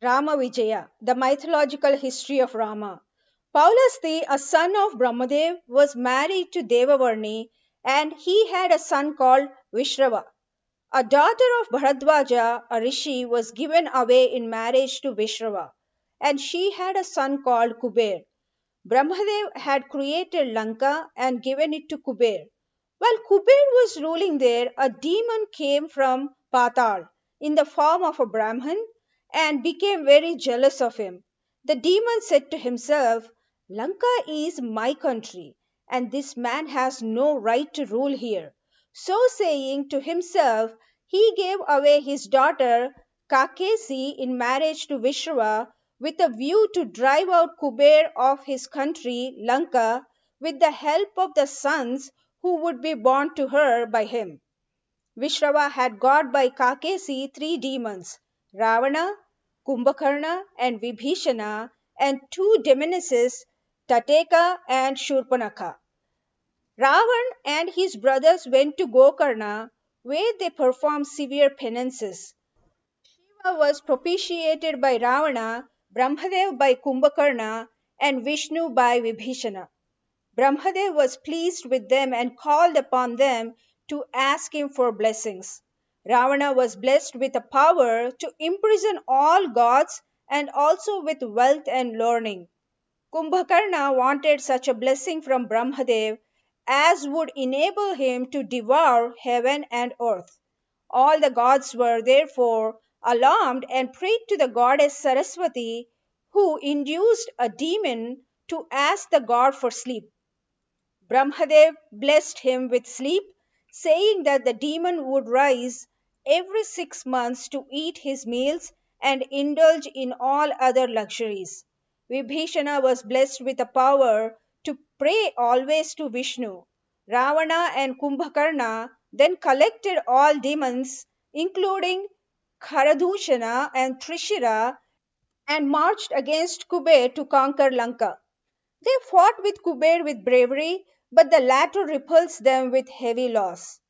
Rama Vijaya, the mythological history of Rama. Paulasthi, a son of Brahmadev, was married to Devavarni and he had a son called Vishrava. A daughter of Bharadwaja, a rishi, was given away in marriage to Vishrava and she had a son called Kuber. Brahmadev had created Lanka and given it to Kuber. While Kuber was ruling there, a demon came from Patal in the form of a Brahman and became very jealous of him. The demon said to himself, Lanka is my country and this man has no right to rule here. So saying to himself, he gave away his daughter Kakesi in marriage to Vishrava with a view to drive out Kuber of his country, Lanka, with the help of the sons who would be born to her by him. Vishrava had got by Kakesi three demons, Ravana, Kumbhakarna, and Vibhishana, and two demonesses, Tateka and Shurpanakha. Ravan and his brothers went to Gokarna, where they performed severe penances. Shiva was propitiated by Ravana, Brahmadev by Kumbhakarna, and Vishnu by Vibhishana. Brahmadev was pleased with them and called upon them to ask him for blessings. Ravana was blessed with a power to imprison all gods and also with wealth and learning. Kumbhakarna wanted such a blessing from Brahmadev as would enable him to devour heaven and earth. All the gods were therefore alarmed and prayed to the goddess Saraswati, who induced a demon to ask the god for sleep. Brahmadev blessed him with sleep, saying that the demon would rise every 6 months to eat his meals and indulge in all other luxuries. Vibhishana was blessed with a power to pray always to Vishnu. Ravana and Kumbhakarna then collected all demons, including Kharadushana and Trishira, and marched against Kuber to conquer Lanka. They fought with Kuber with bravery, but the latter repulsed them with heavy loss.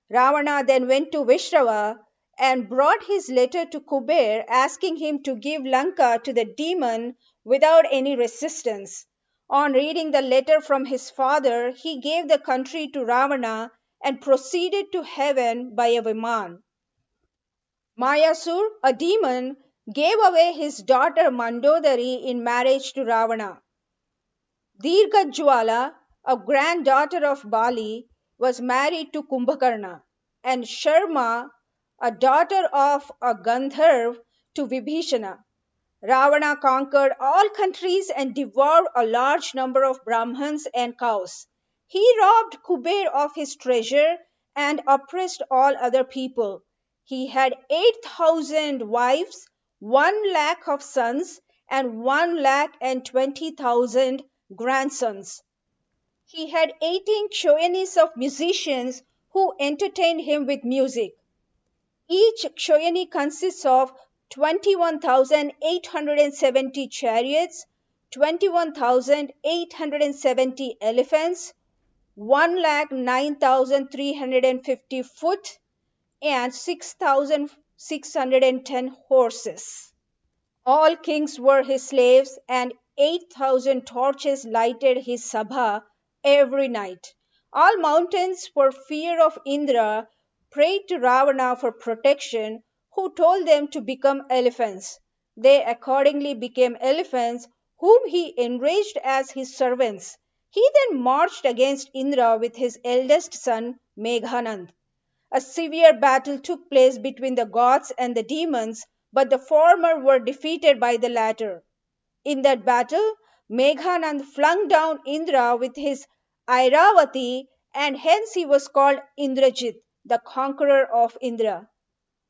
Ravana then went to Vishrava and brought his letter to Kuber asking him to give Lanka to the demon without any resistance. On reading the letter from his father, he gave the country to Ravana and proceeded to heaven by a Viman. Mayasur, a demon, gave away his daughter Mandodari in marriage to Ravana. Dirghajwala, a granddaughter of Bali, was married to Kumbhakarna, and Sharma, a daughter of a Gandharv, to Vibhishana. Ravana conquered all countries and devoured a large number of Brahmans and cows. He robbed Kuber of his treasure and oppressed all other people. He had 8,000 wives, 1 lakh of sons, and 1,20,000 grandsons. He had 18 choyanis of musicians who entertained him with music. Each choyani consists of 21,870 chariots, 21,870 elephants, 1,09,350 foot, and 6,610 horses. All kings were his slaves, and 8,000 torches lighted his sabha every night. All mountains, for fear of Indra, prayed to Ravana for protection, who told them to become elephants. They accordingly became elephants, whom he enraged as his servants. He then marched against Indra with his eldest son Meghanand. A severe battle took place between the gods and the demons, but the former were defeated by the latter. In that battle, Meghanand flung down Indra with his Airavati, and hence he was called Indrajit, the conqueror of Indra.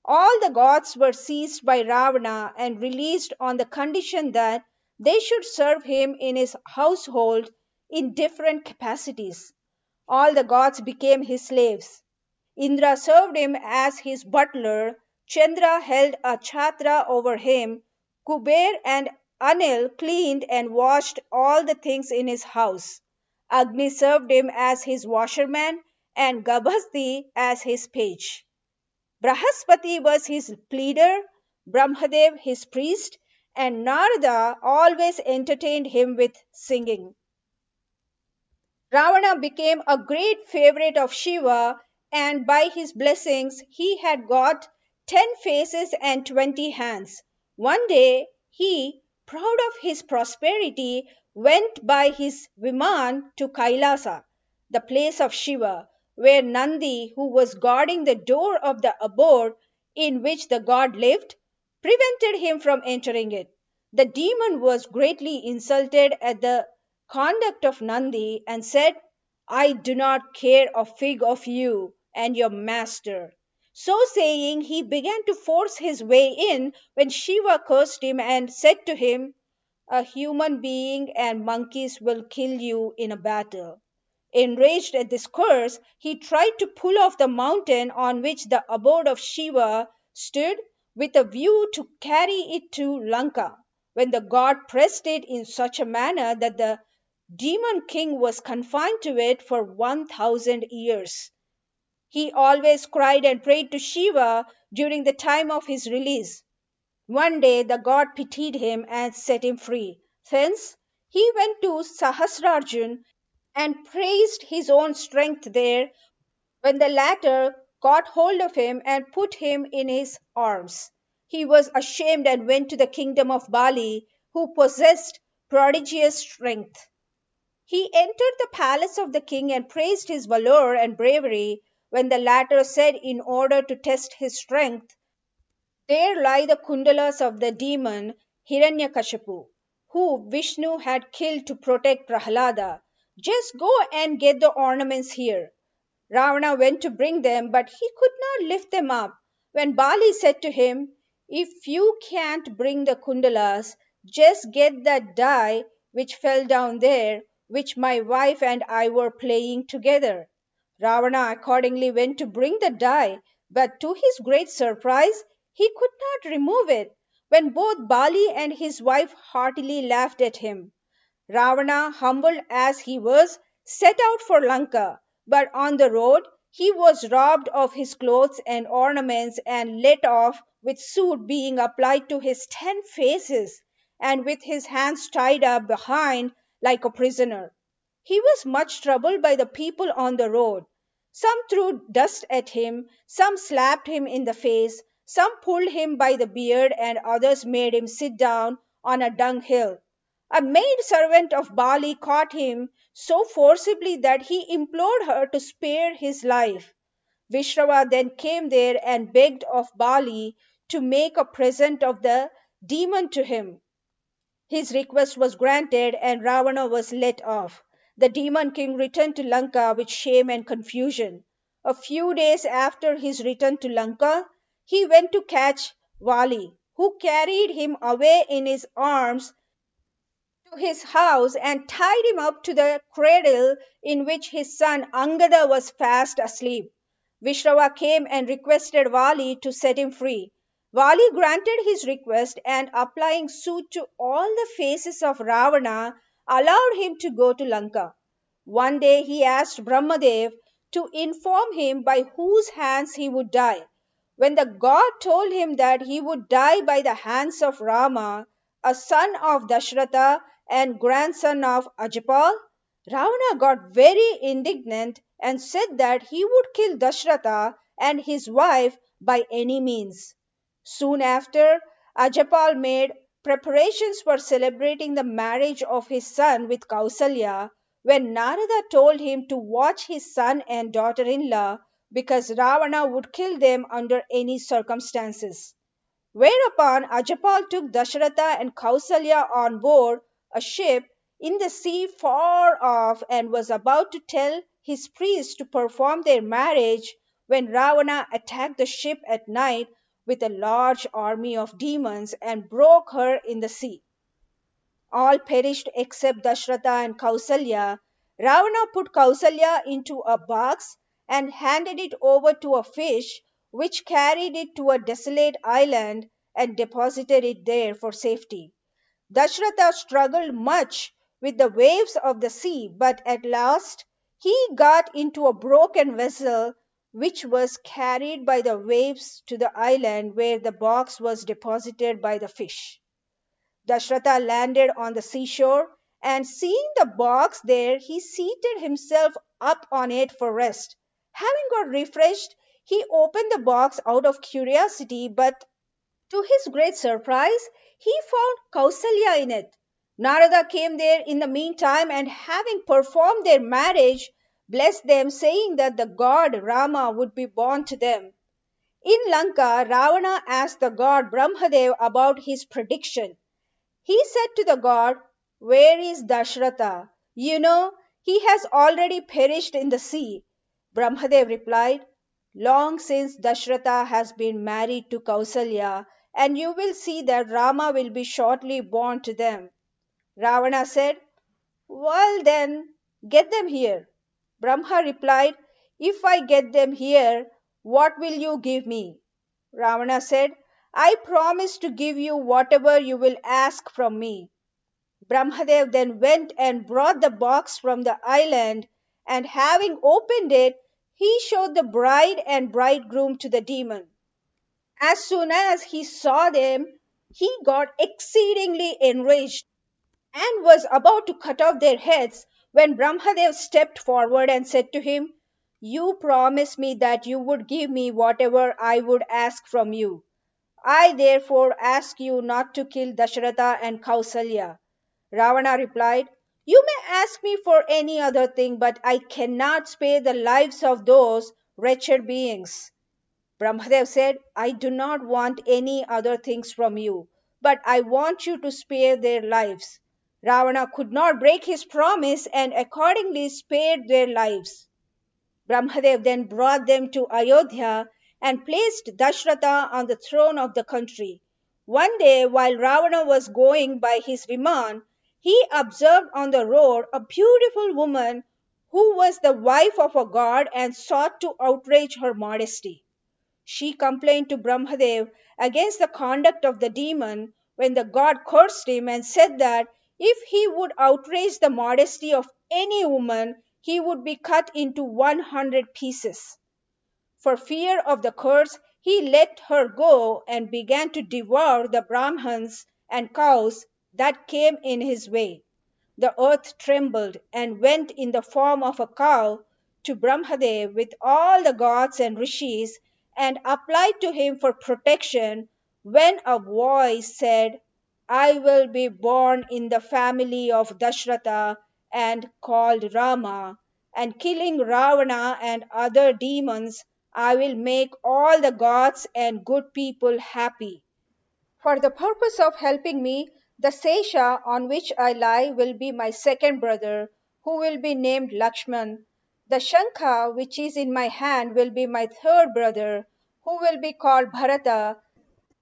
All the gods were seized by Ravana and released on the condition that they should serve him in his household in different capacities. All the gods became his slaves. Indra served him as his butler, Chandra held a chhatra over him, Kuber and Anil cleaned and washed all the things in his house. Agni served him as his washerman and Gabhasti as his page. Brahaspati was his pleader, Brahmadev his priest, and Narada always entertained him with singing. Ravana became a great favorite of Shiva, and by his blessings he had got 10 faces and 20 hands. One day he, proud of his prosperity, went by his Viman to Kailasa, the place of Shiva, where Nandi, who was guarding the door of the abode in which the god lived, prevented him from entering it. The demon was greatly insulted at the conduct of Nandi and said, I do not care a fig of you and your master. So saying, he began to force his way in when Shiva cursed him and said to him, a human being and monkeys will kill you in a battle. Enraged at this curse, he tried to pull off the mountain on which the abode of Shiva stood with a view to carry it to Lanka, when the god pressed it in such a manner that the demon king was confined to it for 1,000 years. He always cried and prayed to Shiva during the time of his release. One day the god pitied him and set him free. Thence he went to Sahasrarjun and praised his own strength there when the latter caught hold of him and put him in his arms. He was ashamed and went to the kingdom of Bali, who possessed prodigious strength. He entered the palace of the king and praised his valor and bravery when the latter said, in order to test his strength, there lie the kundalas of the demon Hiranyakashipu, who Vishnu had killed to protect Prahlada. Just go and get the ornaments here. Ravana went to bring them, but he could not lift them up. When Bali said to him, if you can't bring the kundalas, just get that die which fell down there, which my wife and I were playing together. Ravana accordingly went to bring the die, but to his great surprise, he could not remove it, when both Bali and his wife heartily laughed at him. Ravana, humbled as he was, set out for Lanka, but on the road he was robbed of his clothes and ornaments and let off with soot being applied to his 10 faces, and with his hands tied up behind like a prisoner. He was much troubled by the people on the road. Some threw dust at him, some slapped him in the face, some pulled him by the beard, and others made him sit down on a dunghill. A maid servant of Bali caught him so forcibly that he implored her to spare his life. Vishrava then came there and begged of Bali to make a present of the demon to him. His request was granted and Ravana was let off. The demon king returned to Lanka with shame and confusion. A few days after his return to Lanka, he went to catch Vali, who carried him away in his arms to his house and tied him up to the cradle in which his son Angada was fast asleep. Vishrava came and requested Vali to set him free. Vali granted his request and, applying soot to all the faces of Ravana, allowed him to go to Lanka. One day he asked Brahmadev to inform him by whose hands he would die. When the god told him that he would die by the hands of Rama, a son of Dashratha and grandson of Ajapal, Ravana got very indignant and said that he would kill Dashratha and his wife by any means. Soon after, Ajapal made preparations for celebrating the marriage of his son with Kausalya when Narada told him to watch his son and daughter in law because Ravana would kill them under any circumstances. Whereupon Ajapal took Dasharatha and Kausalya on board a ship in the sea far off and was about to tell his priests to perform their marriage when Ravana attacked the ship at night with a large army of demons and broke her in the sea. All perished except Dashratha and Kausalya. Ravana put Kausalya into a box and handed it over to a fish, which carried it to a desolate island and deposited it there for safety. Dashratha struggled much with the waves of the sea, but at last he got into a broken vessel which was carried by the waves to the island where the box was deposited by the fish. Dashratha landed on the seashore, and seeing the box there, he seated himself up on it for rest. Having got refreshed, he opened the box out of curiosity, but to his great surprise, he found Kausalya in it. Narada came there in the meantime, and having performed their marriage, blessed them, saying that the god Rama would be born to them. In Lanka, Ravana asked the god Brahmadev about his prediction. He said to the god, "Where is Dashratha? You know, he has already perished in the sea." Brahmadev replied, "Long since Dashratha has been married to Kausalya, and you will see that Rama will be shortly born to them." Ravana said, "Well then, get them here." Brahma replied, "If I get them here, what will you give me?" Ravana said, "I promise to give you whatever you will ask from me." Brahmadev then went and brought the box from the island, and having opened it, he showed the bride and bridegroom to the demon. As soon as he saw them, he got exceedingly enraged and was about to cut off their heads when Brahmadev stepped forward and said to him, "You promised me that you would give me whatever I would ask from you. I therefore ask you not to kill Dasharatha and Kausalya." Ravana replied, "You may ask me for any other thing, but I cannot spare the lives of those wretched beings." Brahmadev said, "I do not want any other things from you, but I want you to spare their lives." Ravana could not break his promise and accordingly spared their lives. Brahmadev then brought them to Ayodhya and placed Dashratha on the throne of the country. One day, while Ravana was going by his Viman, he observed on the road a beautiful woman who was the wife of a god and sought to outrage her modesty. She complained to Brahmadev against the conduct of the demon when the god cursed him and said that if he would outrage the modesty of any woman, he would be cut into 100 pieces. For fear of the curse, he let her go and began to devour the Brahmans and cows that came in his way. The earth trembled and went in the form of a cow to Brahmadev with all the gods and rishis and applied to him for protection when a voice said, "I will be born in the family of Dashratha and called Rama, and killing Ravana and other demons, I will make all the gods and good people happy. For the purpose of helping me, the Sesha on which I lie will be my second brother, who will be named Lakshman. The Shankha, which is in my hand, will be my third brother, who will be called Bharata.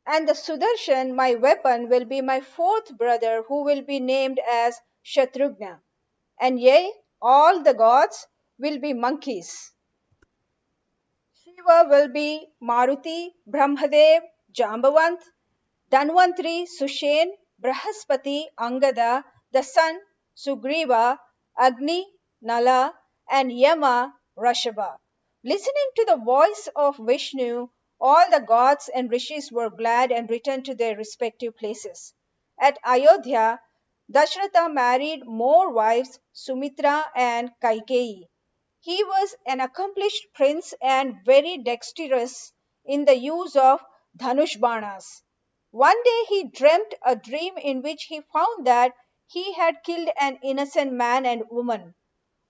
And the Sudarshan, my weapon, will be my fourth brother, who will be named as Shatrughna. And yea, all the gods will be monkeys. Shiva will be Maruti, Brahmadev, Jambavant, Dhanvantri, Sushen, Brahaspati, Angada, the sun, Sugriva, Agni, Nala, and Yama, Rashava. Listening to the voice of Vishnu, all the gods and rishis were glad and returned to their respective places. At Ayodhya, Dashratha married more wives, Sumitra and Kaikeyi. He was an accomplished prince and very dexterous in the use of Dhanushbanas. One day he dreamt a dream in which he found that he had killed an innocent man and woman.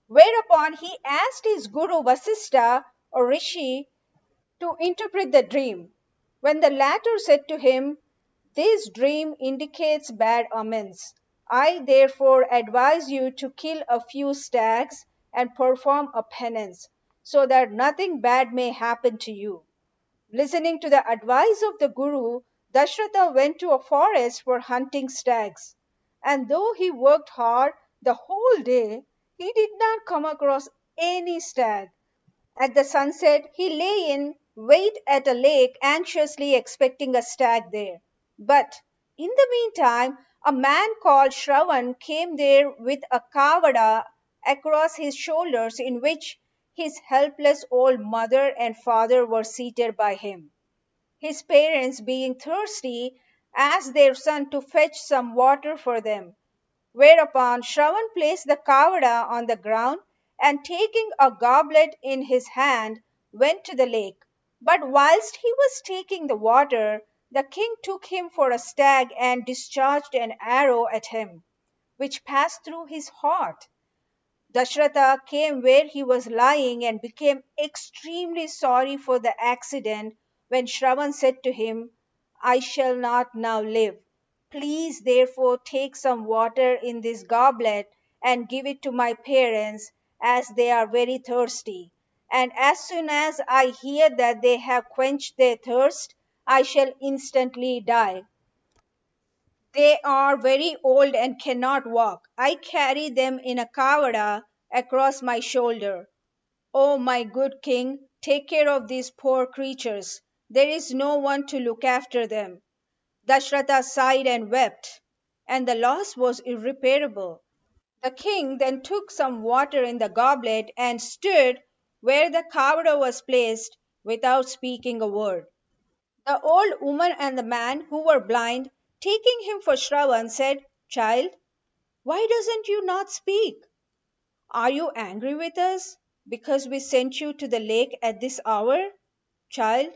Whereupon he asked his guru Vasistha or Rishi to interpret the dream. When the latter said to him, "This dream indicates bad omens. I therefore advise you to kill a few stags and perform a penance, so that nothing bad may happen to you." Listening to the advice of the Guru, Dashratha went to a forest for hunting stags. And though he worked hard the whole day, he did not come across any stag. At the sunset, he lay in wait at a lake, anxiously expecting a stag there. But in the meantime, a man called Shravan came there with a kavada across his shoulders, in which his helpless old mother and father were seated by him. His parents, being thirsty, asked their son to fetch some water for them. Whereupon Shravan placed the kavada on the ground and taking a goblet in his hand went to the lake. But whilst he was taking the water, the king took him for a stag and discharged an arrow at him, which passed through his heart. Dashratha came where he was lying and became extremely sorry for the accident when Shravan said to him, I shall not now live. Please therefore take some water in this goblet and give it to my parents as they are very thirsty. And as soon as I hear that they have quenched their thirst, I shall instantly die. They are very old and cannot walk. I carry them in a kavada across my shoulder. Oh, my good king, take care of these poor creatures. There is no one to look after them. Dashratha sighed and wept, and the loss was irreparable. The king then took some water in the goblet and stood where the kavada was placed without speaking a word. The old woman and the man who were blind, taking him for Shravan, said, Child, why doesn't you not speak? Are you angry with us because we sent you to the lake at this hour? Child,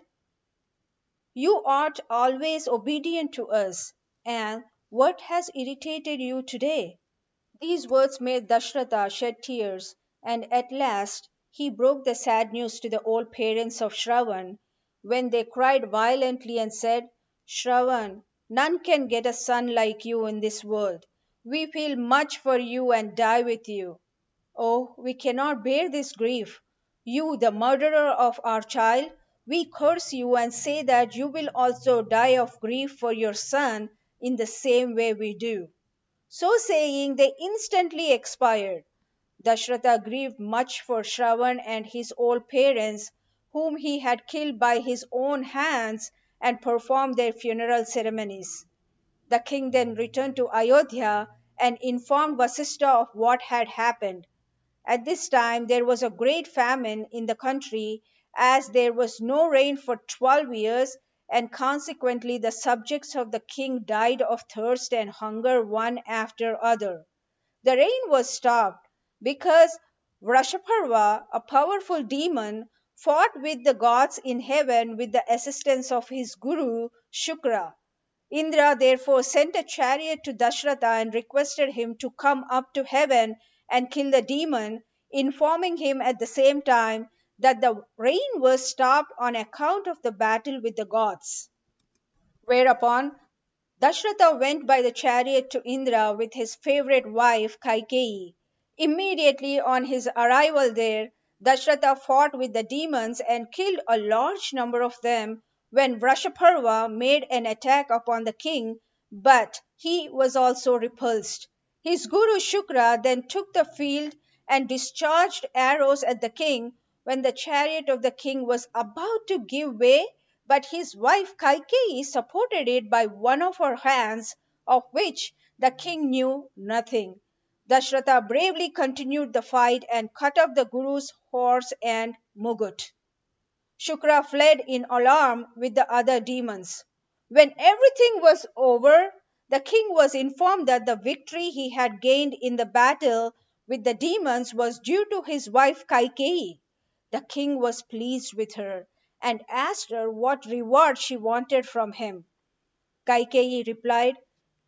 you art always obedient to us, and what has irritated you today? These words made Dashratha shed tears, and at last he broke the sad news to the old parents of Shravan, when they cried violently and said, Shravan, none can get a son like you in this world. We feel much for you and die with you. Oh, we cannot bear this grief. You, the murderer of our child, we curse you and say that you will also die of grief for your son in the same way we do. So saying, they instantly expired. Dashratha grieved much for Shravan and his old parents, whom he had killed by his own hands, and performed their funeral ceremonies. The king then returned to Ayodhya and informed Vasishtha of what had happened. At this time there was a great famine in the country, as there was no rain for 12 years, and consequently the subjects of the king died of thirst and hunger one after other. The rain was stopped because Vrashaparva, a powerful demon, fought with the gods in heaven with the assistance of his guru Shukra. Indra therefore sent a chariot to Dashratha and requested him to come up to heaven and kill the demon, informing him at the same time that the rain was stopped on account of the battle with the gods. Whereupon Dashratha went by the chariot to Indra with his favorite wife Kaikeyi. Immediately on his arrival there, Dashratha fought with the demons and killed a large number of them when Vrashaparva made an attack upon the king, but he was also repulsed. His guru Shukra then took the field and discharged arrows at the king when the chariot of the king was about to give way, but his wife Kaikeyi supported it by one of her hands, of which the king knew nothing. Dashratha bravely continued the fight and cut off the Guru's horse and mugut. Shukra fled in alarm with the other demons. When everything was over, the king was informed that the victory he had gained in the battle with the demons was due to his wife Kaikeyi. The king was pleased with her and asked her what reward she wanted from him. Kaikeyi replied,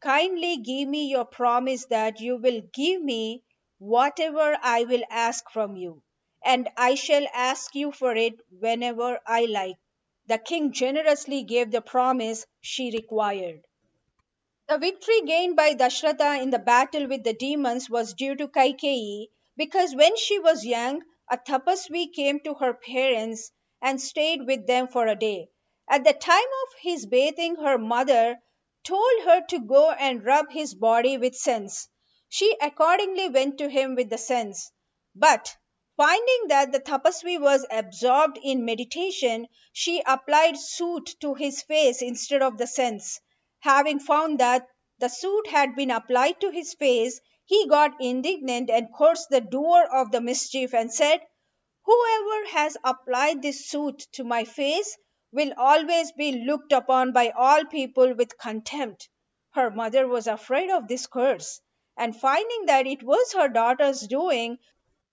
Kindly give me your promise that you will give me whatever I will ask from you, and I shall ask you for it whenever I like. The king generously gave the promise she required. The victory gained by Dashratha in the battle with the demons was due to Kaikeyi, because when she was young, a tapasvi came to her parents and stayed with them for a day. At the time of his bathing, her mother told her to go and rub his body with scents. She accordingly went to him with the scents. But finding that the tapasvi was absorbed in meditation, she applied soot to his face instead of the scents. Having found that the soot had been applied to his face, he got indignant and cursed the doer of the mischief and said, Whoever has applied this soot to my face will always be looked upon by all people with contempt. Her mother was afraid of this curse, and finding that it was her daughter's doing,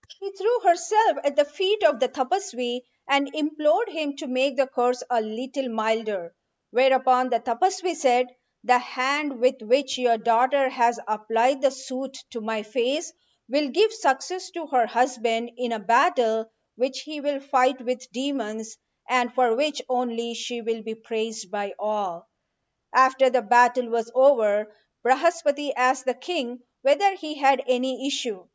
she threw herself at the feet of the tapasvi and implored him to make the curse a little milder. Whereupon the tapasvi said, "The hand with which your daughter has applied the soot to my face will give success to her husband in a battle which he will fight with demons, and for which only she will be praised by all." After the battle was over, Brahaspati asked the king whether he had any issue.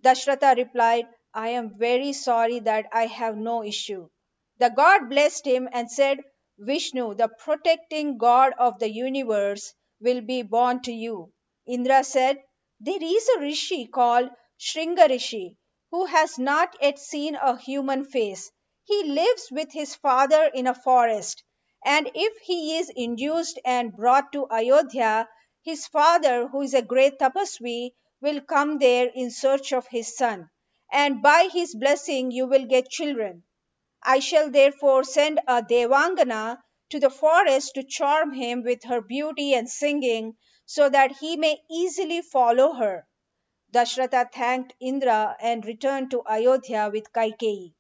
Dashratha replied, "I am very sorry that I have no issue." The god blessed him and said, "Vishnu, the protecting god of the universe, will be born to you." Indra said, "There is a rishi called Shringa Rishi who has not yet seen a human face. He lives with his father in a forest, and if he is induced and brought to Ayodhya, his father, who is a great tapasvi, will come there in search of his son, and by his blessing you will get children. I shall therefore send a Devangana to the forest to charm him with her beauty and singing, so that he may easily follow her." Dashratha thanked Indra and returned to Ayodhya with Kaikeyi.